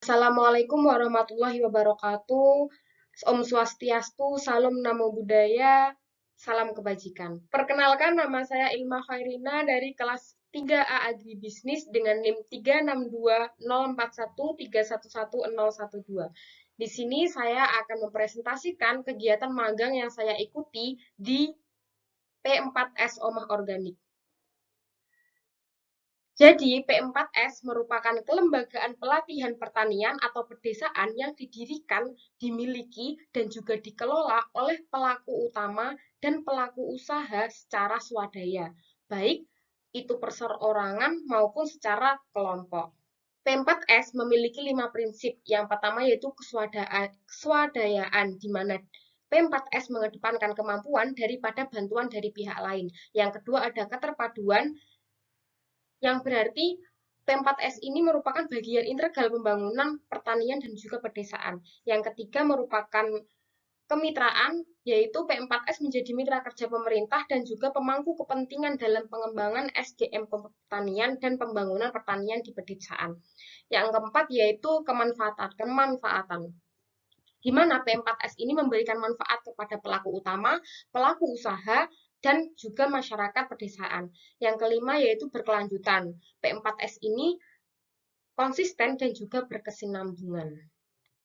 Assalamualaikum warahmatullahi wabarakatuh. Om Swastiastu, Salam Namo Buddhaya, salam kebajikan. Perkenalkan, nama saya Ilma Khairina dari kelas 3A Agribisnis dengan NIM 3620413111012. Di sini saya akan mempresentasikan kegiatan magang yang saya ikuti di P4S Omah Organik. Jadi, P4S merupakan kelembagaan pelatihan pertanian atau pedesaan yang didirikan, dimiliki, dan juga dikelola oleh pelaku utama dan pelaku usaha secara swadaya, baik itu perseorangan maupun secara kelompok. P4S memiliki 5 prinsip. Yang pertama yaitu keswadayaan, di mana P4S mengedepankan kemampuan daripada bantuan dari pihak lain. Yang kedua ada keterpaduan, yang berarti P4S ini merupakan bagian integral pembangunan pertanian dan juga pedesaan. Yang ketiga merupakan kemitraan, yaitu P4S menjadi mitra kerja pemerintah dan juga pemangku kepentingan dalam pengembangan SDM pertanian dan pembangunan pertanian di pedesaan. Yang keempat yaitu kemanfaatan. Di mana P4S ini memberikan manfaat kepada pelaku utama, pelaku usaha, dan juga masyarakat pedesaan. Yang kelima yaitu berkelanjutan. P4S ini konsisten dan juga berkesinambungan.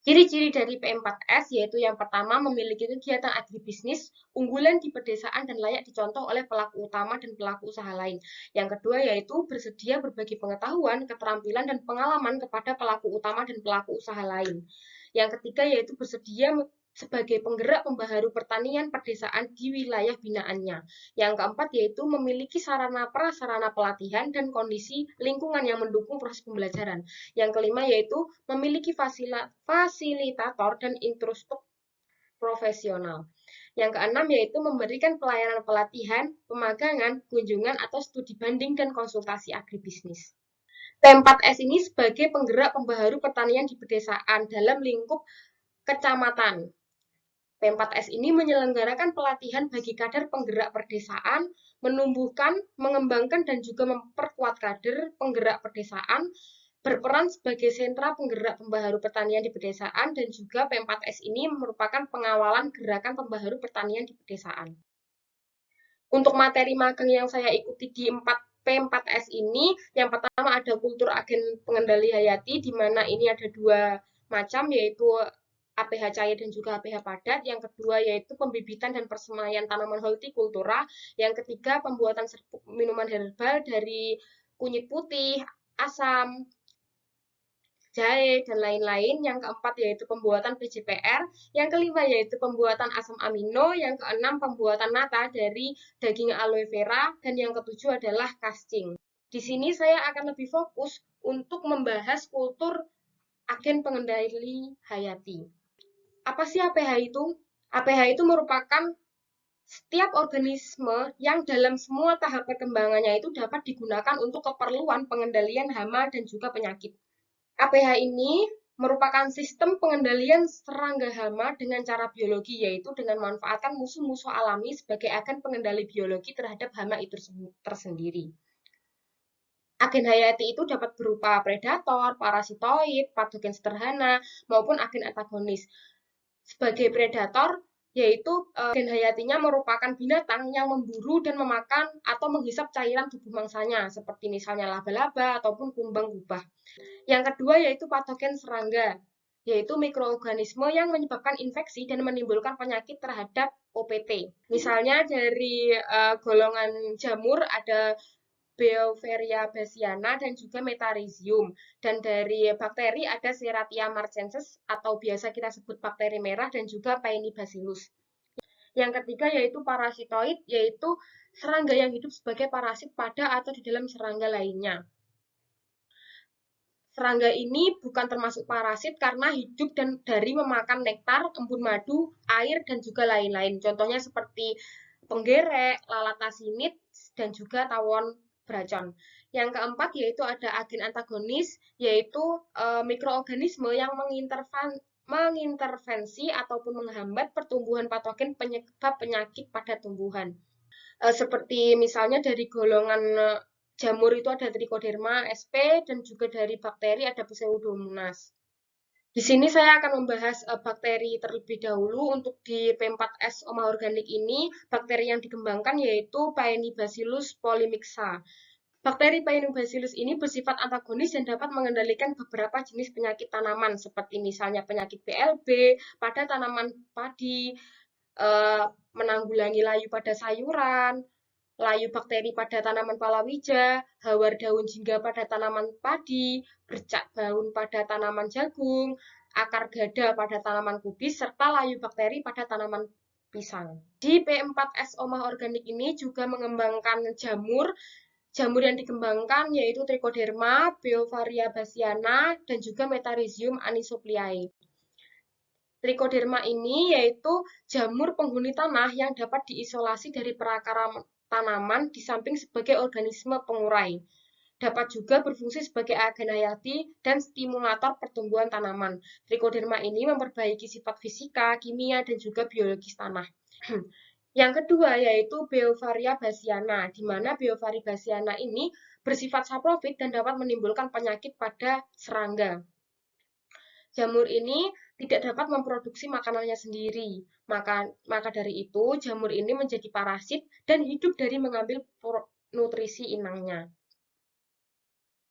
Ciri-ciri dari P4S yaitu yang pertama memiliki kegiatan agribisnis unggulan di pedesaan dan layak dicontoh oleh pelaku utama dan pelaku usaha lain. Yang kedua yaitu bersedia berbagi pengetahuan, keterampilan, dan pengalaman kepada pelaku utama dan pelaku usaha lain. Yang ketiga yaitu bersedia sebagai penggerak pembaharu pertanian pedesaan di wilayah binaannya. Yang keempat yaitu memiliki sarana prasarana pelatihan dan kondisi lingkungan yang mendukung proses pembelajaran. Yang kelima yaitu memiliki fasilitator dan instruktur profesional. Yang keenam yaitu memberikan pelayanan pelatihan, pemagangan, kunjungan atau studi banding dan konsultasi agribisnis. P4S ini sebagai penggerak pembaharu pertanian di pedesaan dalam lingkup kecamatan. P4S ini menyelenggarakan pelatihan bagi kader penggerak pedesaan, menumbuhkan, mengembangkan, dan juga memperkuat kader penggerak pedesaan, berperan sebagai sentra penggerak pembaharu pertanian di pedesaan, dan juga P4S ini merupakan pengawalan gerakan pembaharu pertanian di pedesaan. Untuk materi magang yang saya ikuti di P4S ini, yang pertama ada kultur agen pengendali hayati, di mana ini ada dua macam, yaitu APH cair dan juga APH padat. Yang kedua yaitu pembibitan dan persemaian tanaman hortikultura. Yang ketiga pembuatan serbuk minuman herbal dari kunyit putih, asam, jahe, dan lain-lain. Yang keempat yaitu pembuatan PJPR. Yang kelima yaitu pembuatan asam amino. Yang keenam pembuatan nata dari daging aloe vera. Dan yang ketujuh adalah casting. Di sini saya akan lebih fokus untuk membahas kultur agen pengendali hayati. Apa sih APH itu? APH itu merupakan setiap organisme yang dalam semua tahap perkembangannya itu dapat digunakan untuk keperluan pengendalian hama dan juga penyakit. APH ini merupakan sistem pengendalian serangga hama dengan cara biologi, yaitu dengan memanfaatkan musuh-musuh alami sebagai agen pengendali biologi terhadap hama itu tersendiri. Agen hayati itu dapat berupa predator, parasitoid, patogen sederhana, maupun agen antagonis. Sebagai predator, yaitu agen hayatinya merupakan binatang yang memburu dan memakan atau menghisap cairan tubuh mangsanya, seperti misalnya laba-laba ataupun kumbang kubah. Yang kedua yaitu patogen serangga, yaitu mikroorganisme yang menyebabkan infeksi dan menimbulkan penyakit terhadap OPT. Misalnya dari golongan jamur ada Beauveria bassiana dan juga Metarhizium. Dan dari bakteri ada Serratia marcescens atau biasa kita sebut bakteri merah dan juga Paenibacillus. Yang ketiga yaitu parasitoid, yaitu serangga yang hidup sebagai parasit pada atau di dalam serangga lainnya. Serangga ini bukan termasuk parasit karena hidup dan dari memakan nektar, embun madu, air, dan juga lain-lain. Contohnya seperti penggerek, lalat asinid, dan juga tawon beracun. Yang keempat yaitu ada agen antagonis, yaitu mikroorganisme yang mengintervensi ataupun menghambat pertumbuhan patogen penyebab penyakit pada tumbuhan. Seperti misalnya dari golongan jamur itu ada Trichoderma sp dan juga dari bakteri ada Pseudomonas. Di sini saya akan membahas bakteri terlebih dahulu. Untuk di P4S Omah Organik ini, bakteri yang dikembangkan yaitu Paenibacillus polymixa. Bakteri Paenibacillus ini bersifat antagonis dan dapat mengendalikan beberapa jenis penyakit tanaman, seperti misalnya penyakit BLB pada tanaman padi, menanggulangi layu pada sayuran, layu bakteri pada tanaman palawija, hawar daun jingga pada tanaman padi, bercak daun pada tanaman jagung, akar gada pada tanaman kubis, serta layu bakteri pada tanaman pisang. Di P4S Omah Organik ini juga mengembangkan jamur. Jamur yang dikembangkan yaitu Trichoderma, Beauveria bassiana, dan juga Metarhizium anisopliae. Trichoderma ini yaitu jamur penghuni tanah yang dapat diisolasi dari perakara tanaman di samping sebagai organisme pengurai. Dapat juga berfungsi sebagai agen hayati dan stimulator pertumbuhan tanaman. Trichoderma ini memperbaiki sifat fisika, kimia, dan juga biologis tanah. Yang kedua yaitu Beauveria bassiana, di mana Beauveria bassiana ini bersifat saprofit dan dapat menimbulkan penyakit pada serangga. Jamur ini tidak dapat memproduksi makanannya sendiri. Maka dari itu, jamur ini menjadi parasit dan hidup dari mengambil nutrisi inangnya.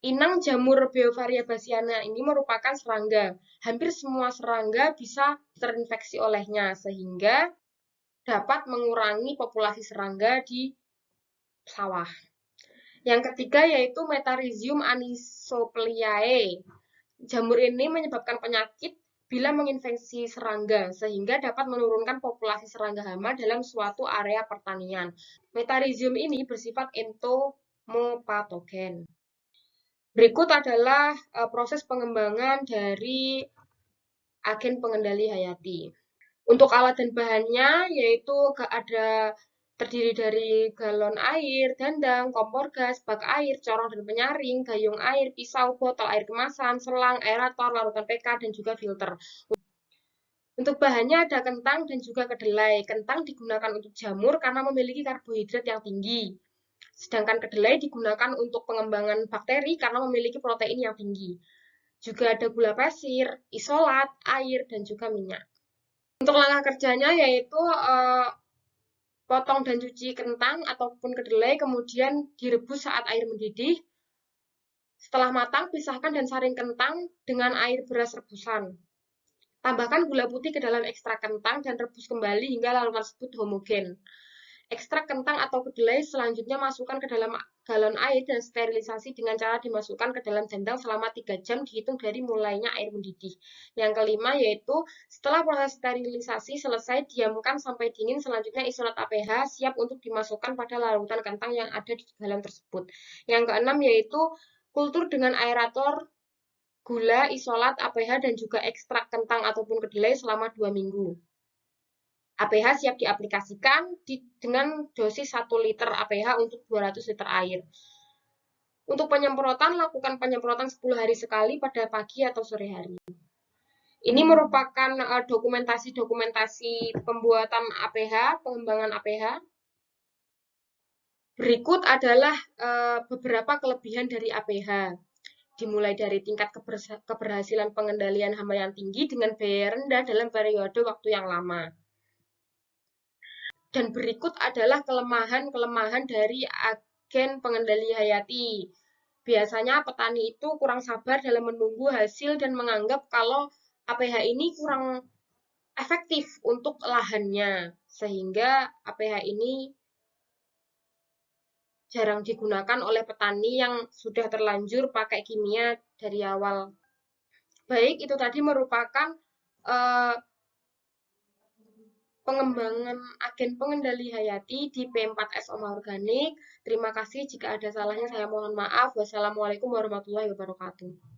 Inang jamur Beauveria bassiana ini merupakan serangga. Hampir semua serangga bisa terinfeksi olehnya, sehingga dapat mengurangi populasi serangga di sawah. Yang ketiga yaitu Metarhizium anisopliae. Jamur ini menyebabkan penyakit bila menginfeksi serangga, sehingga dapat menurunkan populasi serangga hama dalam suatu area pertanian. Metarhizium ini bersifat entomopatogen. Berikut adalah proses pengembangan dari agen pengendali hayati. Untuk alat dan bahannya yaitu terdiri dari galon air, dandang, kompor gas, bak air, corong dan penyaring, gayung air, pisau, botol air kemasan, selang, aerator, larutan PK, dan juga filter. Untuk bahannya ada kentang dan juga kedelai. Kentang digunakan untuk jamur karena memiliki karbohidrat yang tinggi. Sedangkan kedelai digunakan untuk pengembangan bakteri karena memiliki protein yang tinggi. Juga ada gula pasir, isolat, air, dan juga minyak. Untuk langkah kerjanya yaitu potong dan cuci kentang ataupun kedelai, kemudian direbus saat air mendidih. Setelah matang, pisahkan dan saring kentang dengan air beras rebusan. Tambahkan gula putih ke dalam ekstrak kentang dan rebus kembali hingga larutan tersebut homogen. Ekstrak kentang atau kedelai selanjutnya masukkan ke dalam galon air dan sterilisasi dengan cara dimasukkan ke dalam dandang selama 3 jam dihitung dari mulainya air mendidih. Yang kelima yaitu setelah proses sterilisasi selesai, diamkan sampai dingin. Selanjutnya isolat APH siap untuk dimasukkan pada larutan kentang yang ada di galon tersebut. Yang keenam yaitu kultur dengan aerator, gula, isolat, APH, dan juga ekstrak kentang ataupun kedelai selama 2 minggu. APH siap diaplikasikan dengan dosis 1 liter APH untuk 200 liter air. Untuk penyemprotan, lakukan penyemprotan 10 hari sekali pada pagi atau sore hari. Ini merupakan dokumentasi pembuatan APH, pengembangan APH. Berikut adalah beberapa kelebihan dari APH. Dimulai dari tingkat keberhasilan pengendalian hama yang tinggi dengan biaya rendah dalam periode waktu yang lama. Dan berikut adalah kelemahan-kelemahan dari agen pengendali hayati. Biasanya petani itu kurang sabar dalam menunggu hasil dan menganggap kalau APH ini kurang efektif untuk lahannya, sehingga APH ini jarang digunakan oleh petani yang sudah terlanjur pakai kimia dari awal. Baik, itu tadi merupakan pengembangan agen pengendali hayati di P4S Omah Organik. Terima kasih, jika ada salahnya saya mohon maaf. Wassalamualaikum warahmatullahi wabarakatuh.